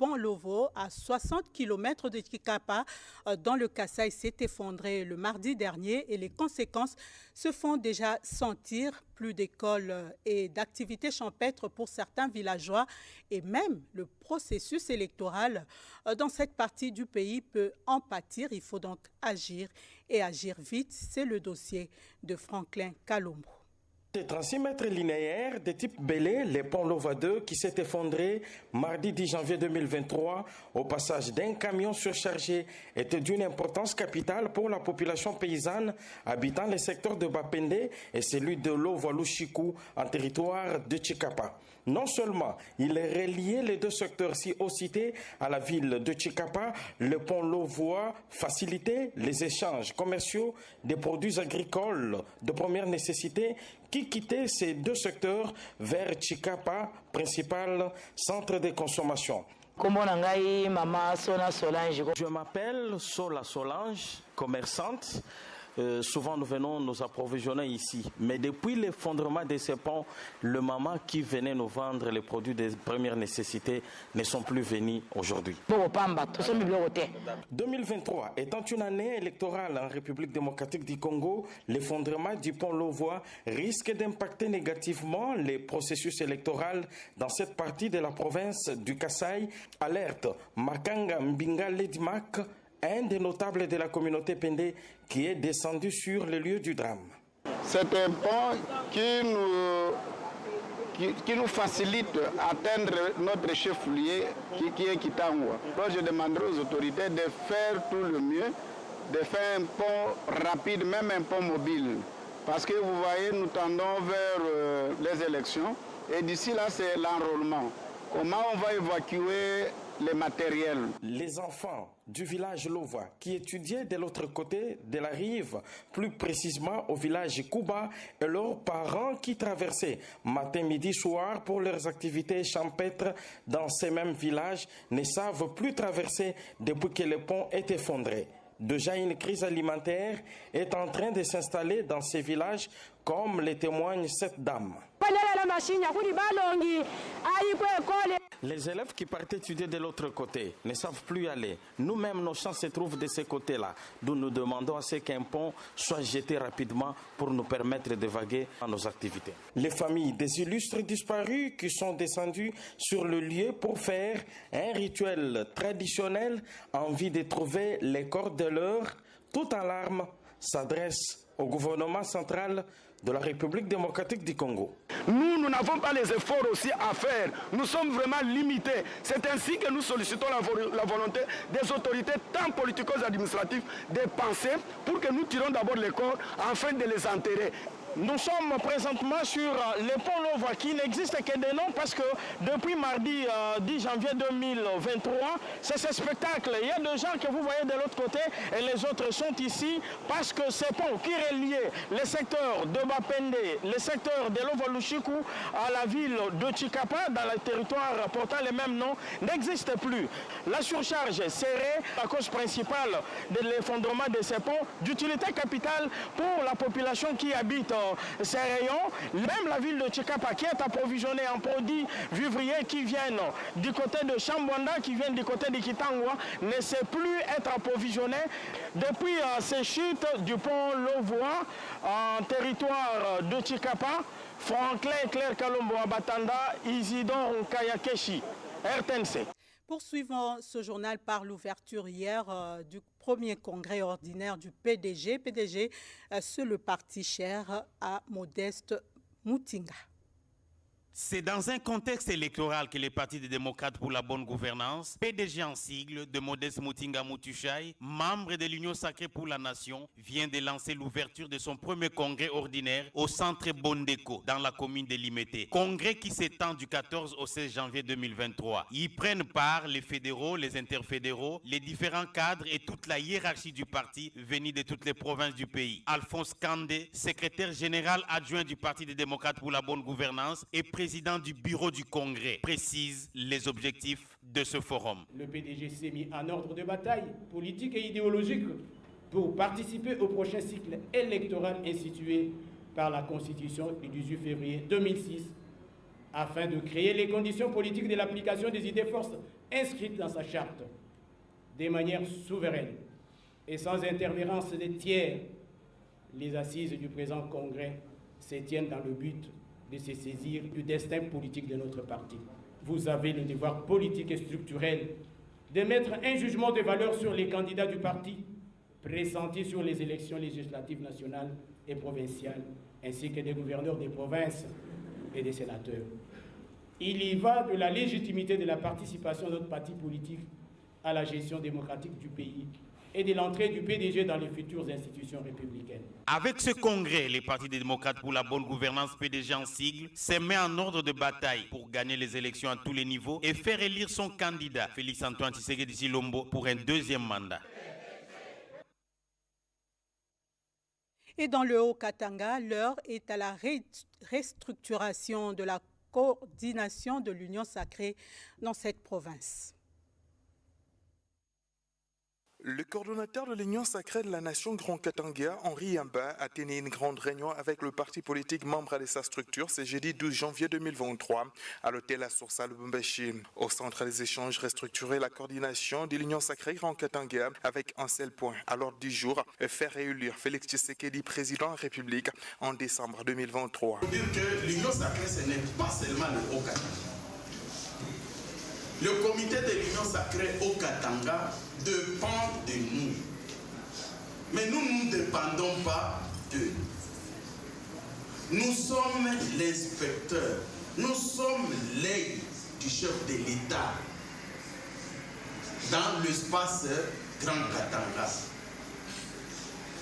pont Lovo, à 60 km de Chikapa, dans le Kasaï, s'est effondré le mardi dernier et les conséquences se font déjà sentir. Plus d'écoles et d'activités champêtres pour certains villageois et même le processus électoral dans cette partie du pays peut en pâtir. Il faut donc agir et agir vite. C'est le dossier de Franklin Kalombo. De 36 mètres linéaires de type Bélé, le pont Lova 2 qui s'est effondré mardi 10 janvier 2023 au passage d'un camion surchargé était d'une importance capitale pour la population paysanne habitant les secteurs de Bapende et celui de Lova-Lushiku en territoire de Chikapa. Non seulement il reliait les deux secteurs ci cités à la ville de Chikapa, le pont Lovois facilitait les échanges commerciaux des produits agricoles de première nécessité qui quittaient ces deux secteurs vers Chikapa, principal centre de consommation. Je m'appelle Sola Solange, commerçante. Souvent nous venons nous approvisionner ici. Mais depuis l'effondrement de ces ponts, le maman qui venait nous vendre les produits de première nécessité ne sont plus venus aujourd'hui. 2023 étant une année électorale en République démocratique du Congo, l'effondrement du pont Lovois risque d'impacter négativement les processus électoraux dans cette partie de la province du Kasaï. Alerte Makanga Mbinga Ledimak, un des notables de la communauté Pende qui est descendu sur le lieu du drame. C'est un pont qui nous facilite atteindre notre chef-lieu qui est Kitangwa. Donc je demanderai aux autorités de faire tout le mieux, de faire un pont rapide, même un pont mobile. Parce que vous voyez, nous tendons vers les élections et d'ici là c'est l'enrôlement. Comment on va évacuer les matériels? Les enfants du village Lova qui étudiaient de l'autre côté de la rive, plus précisément au village Kuba, et leurs parents qui traversaient matin, midi, soir pour leurs activités champêtres dans ces mêmes villages ne savent plus traverser depuis que le pont est effondré. Déjà, une crise alimentaire est en train de s'installer dans ces villages, comme le témoigne cette dame. Les élèves qui partent étudier de l'autre côté ne savent plus y aller. Nous-mêmes, nos champs se trouvent de ce côté-là, d'où nous demandons à ce qu'un pont soit jeté rapidement pour nous permettre de vaguer à nos activités. Les familles des illustres disparus qui sont descendus sur le lieu pour faire un rituel traditionnel en vue de trouver les corps de leurs, tout en larmes, s'adressent au gouvernement central de la République démocratique du Congo. Nous n'avons pas les efforts aussi à faire. Nous sommes vraiment limités. C'est ainsi que nous sollicitons la volonté des autorités, tant politico-administratives, de penser pour que nous tirons d'abord les corps afin de les enterrer. Nous sommes présentement sur le pont Lova qui n'existe que de nom parce que depuis mardi 10 janvier 2023, c'est ce spectacle. Il y a des gens que vous voyez de l'autre côté et les autres sont ici parce que ce pont qui reliait le secteur de Bapende, le secteur de Lova-Lushiku à la ville de Chikapa, dans le territoire portant le même nom, n'existe plus. La surcharge serait la cause principale de l'effondrement de ces ponts d'utilité capitale pour la population qui habite ces rayons. Même la ville de Chikapa qui est approvisionnée en produits vivriers qui viennent du côté de Chambonda, qui viennent du côté de Kitangwa, ne sait plus être approvisionnée. Depuis ces chutes du pont Lovois en territoire de Chikapa, Franklin Claire Kalombo Abatanda, Isidore Kayakeshi, RTNC. Poursuivons ce journal par l'ouverture hier du premier congrès ordinaire du PDG. PDG, c'est le parti cher à Modeste Mutinga. C'est dans un contexte électoral que le Parti des démocrates pour la bonne gouvernance, PDG en sigle de Modeste Mutinga Mutushai, membre de l'Union sacrée pour la nation, vient de lancer l'ouverture de son premier congrès ordinaire au centre Bondeko, dans la commune de Limete. Congrès qui s'étend du 14 au 16 janvier 2023. Y prennent part les fédéraux, les interfédéraux, les différents cadres et toute la hiérarchie du parti venus de toutes les provinces du pays. Alphonse Kandé, secrétaire général adjoint du Parti des démocrates pour la bonne gouvernance et président du bureau du Congrès, précise les objectifs de ce forum. Le PDG s'est mis en ordre de bataille politique et idéologique pour participer au prochain cycle électoral institué par la Constitution du 18 février 2006 afin de créer les conditions politiques de l'application des idées forces inscrite dans sa charte, de manière souveraine et sans interférence des tiers. Les assises du présent congrès se tiennent dans le but de se saisir du destin politique de notre parti. Vous avez le devoir politique et structurel de mettre un jugement de valeur sur les candidats du parti pressentis sur les élections législatives nationales et provinciales, ainsi que des gouverneurs des provinces et des sénateurs. Il y va de la légitimité de la participation de notre parti politique à la gestion démocratique du pays et de l'entrée du PDG dans les futures institutions républicaines. Avec ce congrès, les partis des démocrates pour la bonne gouvernance, PDG en sigle, se met en ordre de bataille pour gagner les élections à tous les niveaux et faire élire son candidat, Félix Antoine Tshisekedi Tshilombo, pour un deuxième mandat. Et dans le Haut-Katanga, l'heure est à la restructuration de la coordination de l'Union sacrée dans cette province. Le coordonnateur de l'Union sacrée de la nation Grand Katanga, Henri Yamba, a tenu une grande réunion avec le parti politique membre de sa structure ce jeudi 12 janvier 2023 à l'hôtel La Source à Lubumbashi. Au centre des échanges, restructurer la coordination de l'Union sacrée Grand Katanga avec un seul point à l'ordre du jour, faire réélire Félix Tshisekedi président de la République en décembre 2023. Il faut dire que l'Union sacrée, ce n'est pas seulement le Haut-Katanga. Le comité de l'Union sacrée au Katanga dépend de nous. Mais nous ne dépendons pas d'eux. Nous sommes l'inspecteur. Nous sommes l'œil du chef de l'État dans l'espace Grand Katanga.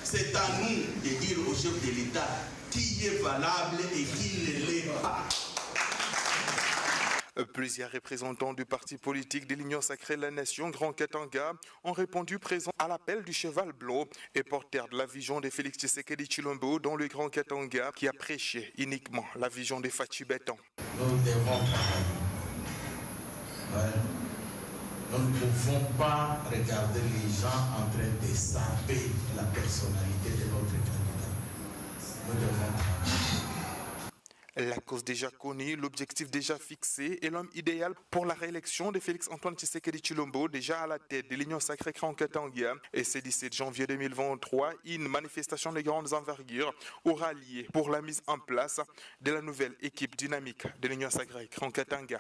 C'est à nous de dire au chef de l'État qui est valable et qui ne l'est pas. Plusieurs représentants du parti politique de l'Union sacrée de la nation Grand Katanga ont répondu présent à l'appel du cheval blanc et porteurs de la vision de Félix Tshisekedi Tshilombo dans le Grand Katanga qui a prêché uniquement la vision de Fachi Béton. Nous devons nous ne pouvons pas regarder les gens en train de saper la personnalité de notre candidat. Nous devons la cause déjà connue, l'objectif déjà fixé et l'homme idéal pour la réélection de Félix Antoine Tshisekedi Tshilombo, déjà à la tête de l'Union sacrée Grand Katanga. Et ce 17 janvier 2023, une manifestation de grandes envergures aura lieu pour la mise en place de la nouvelle équipe dynamique de l'Union sacrée Grand Katanga.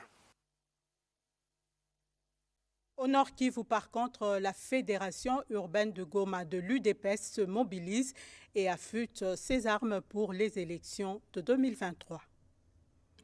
Au Nord Kivu, par contre, la Fédération urbaine de Goma de l'UDPS se mobilise et affûte ses armes pour les élections de 2023.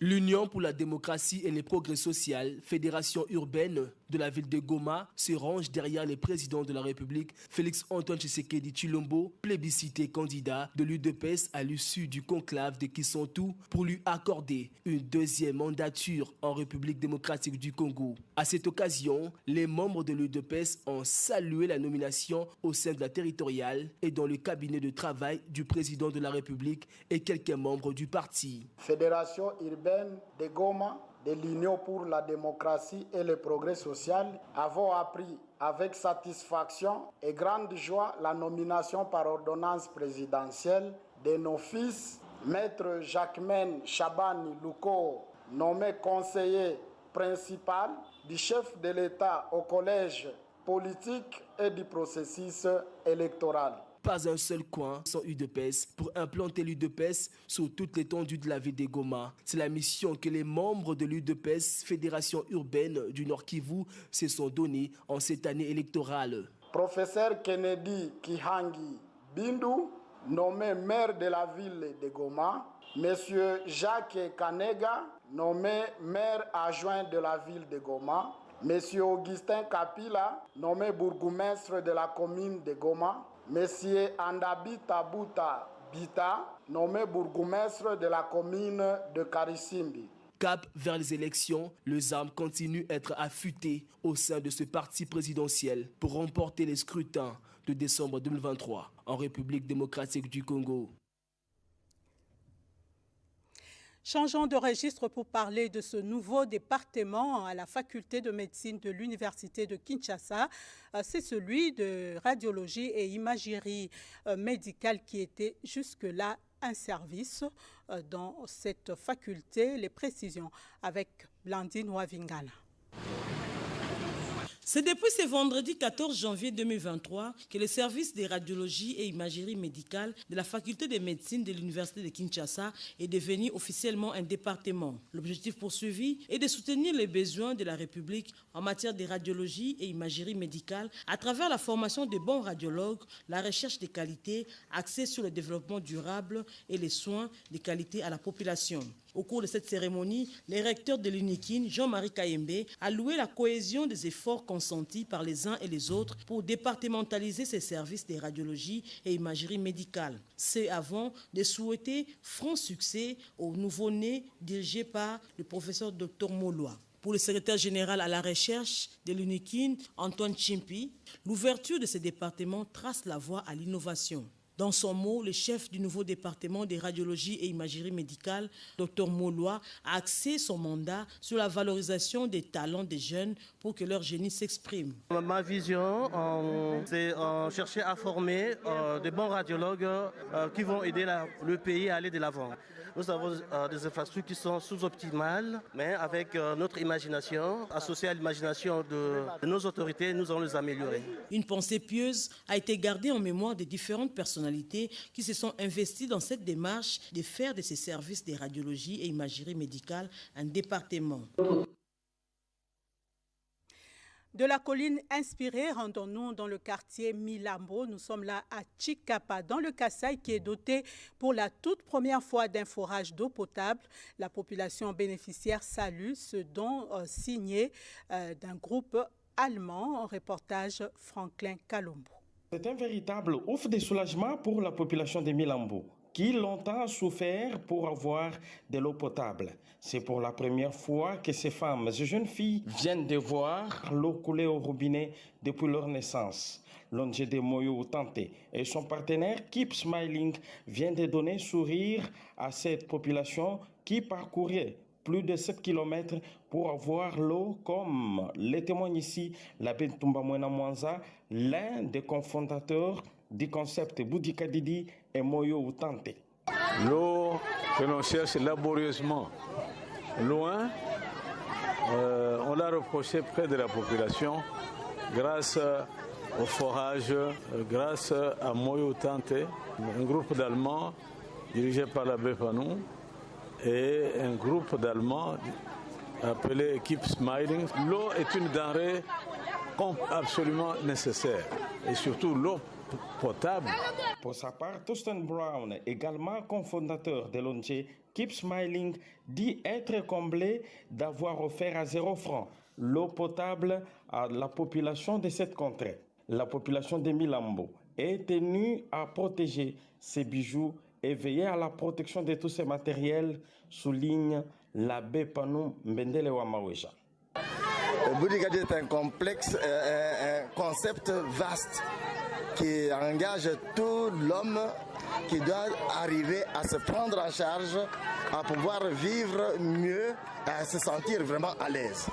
L'Union pour la démocratie et le progrès social, fédération urbaine de la ville de Goma, se range derrière le président de la République, Félix Antoine Tshisekedi Tshilombo, plébiscité candidat de l'UDPS à l'issue du conclave de Kisontou pour lui accorder une deuxième mandature en République démocratique du Congo. À cette occasion, les membres de l'UDPS ont salué la nomination au sein de la territoriale et dans le cabinet de travail du président de la République et quelques membres du parti. Fédération urbaine de Goma, de l'Union pour la démocratie et le progrès social, avons appris avec satisfaction et grande joie la nomination par ordonnance présidentielle de nos fils, Maître Jacquemaine Chabani Louko, nommé conseiller principal du chef de l'État au collège politique et du processus électoral. Pas un seul coin sans UDPS pour implanter l'UDPS sur toute l'étendue de la ville de Goma. C'est la mission que les membres de l'UDPS, Fédération urbaine du Nord Kivu, se sont donnés en cette année électorale. Professeur Kennedy Kihangi Bindu, nommé maire de la ville de Goma. Monsieur Jacques Kanega, nommé maire adjoint de la ville de Goma. Monsieur Augustin Kapila, nommé bourgmestre de la commune de Goma. Monsieur Andabi Tabuta Bita, nommé bourgmestre de la commune de Karisimbi. Cap vers les élections, les armes continuent à être affûtées au sein de ce parti présidentiel pour remporter les scrutins de décembre 2023 en République démocratique du Congo. Changeons de registre pour parler de ce nouveau département à la faculté de médecine de l'université de Kinshasa. C'est celui de radiologie et imagerie médicale qui était jusque-là un service dans cette faculté. Les précisions avec Blandine Wavingana. C'est depuis ce vendredi 14 janvier 2023 que le service de radiologie et imagerie médicale de la faculté de médecine de l'université de Kinshasa est devenu officiellement un département. L'objectif poursuivi est de soutenir les besoins de la République en matière de radiologie et imagerie médicale à travers la formation de bons radiologues, la recherche de qualité, axée sur le développement durable et les soins de qualité à la population. Au cours de cette cérémonie, le recteur de l'UNIKIN, Jean-Marie Kayembe, a loué la cohésion des efforts consentis par les uns et les autres pour départementaliser ces services de radiologie et imagerie médicale. C'est avant de souhaiter franc succès au nouveau-né dirigé par le professeur Dr Moloa. Pour le secrétaire général à la recherche de l'UNIKIN, Antoine Chimpi, l'ouverture de ce département trace la voie à l'innovation. Dans son mot, le chef du nouveau département de radiologie et imagerie médicale, Dr Moloa, a axé son mandat sur la valorisation des talents des jeunes pour que leur génie s'exprime. Ma vision, c'est chercher à former des bons radiologues qui vont aider le pays à aller de l'avant. Nous avons des infrastructures qui sont sous-optimales, mais avec notre imagination, associée à l'imagination de nos autorités, nous allons les améliorer. Une pensée pieuse a été gardée en mémoire des différentes personnalités qui se sont investies dans cette démarche de faire de ces services de radiologie et imagerie médicale un département. De la colline inspirée, rendons-nous dans le quartier Milambo. Nous sommes là à Chikapa, dans le Kasaï, qui est doté pour la toute première fois d'un forage d'eau potable. La population bénéficiaire salue ce don signé d'un groupe allemand. En reportage, Franklin Kalombo. C'est un véritable ouf de soulagement pour la population de Milambo, qui longtemps souffert pour avoir de l'eau potable. C'est pour la première fois que ces femmes et jeunes filles viennent de voir l'eau couler au robinet depuis leur naissance. L'ONG Moyo Tanté et son partenaire Keep Smiling viennent de donner sourire à cette population qui parcourait plus de 7 km pour avoir l'eau, comme le témoigne ici l'abbé Ntumba Mwena Mwanza, l'un des cofondateurs du concept Boudika Didi et Moyo Tanté. L'eau que l'on cherche laborieusement loin, on l'a reproché près de la population grâce au forage, grâce à Moyo Tanté, un groupe d'Allemands dirigé par l'abbé Panou et un groupe d'Allemands appelé Keep Smiling. L'eau est une denrée absolument nécessaire et surtout l'eau potable. Pour sa part, Thorsten Brown, également cofondateur de l'ONG Keep Smiling, dit être comblé d'avoir offert à 0 francs l'eau potable à la population de cette contrée. La population de Milambo est tenue à protéger ses bijoux et veiller à la protection de tous ces matériels, souligne l'abbé Panou Mbendele Wamaweja. Boudika est un complexe, un concept vaste qui engage tout l'homme qui doit arriver à se prendre en charge, à pouvoir vivre mieux, à se sentir vraiment à l'aise.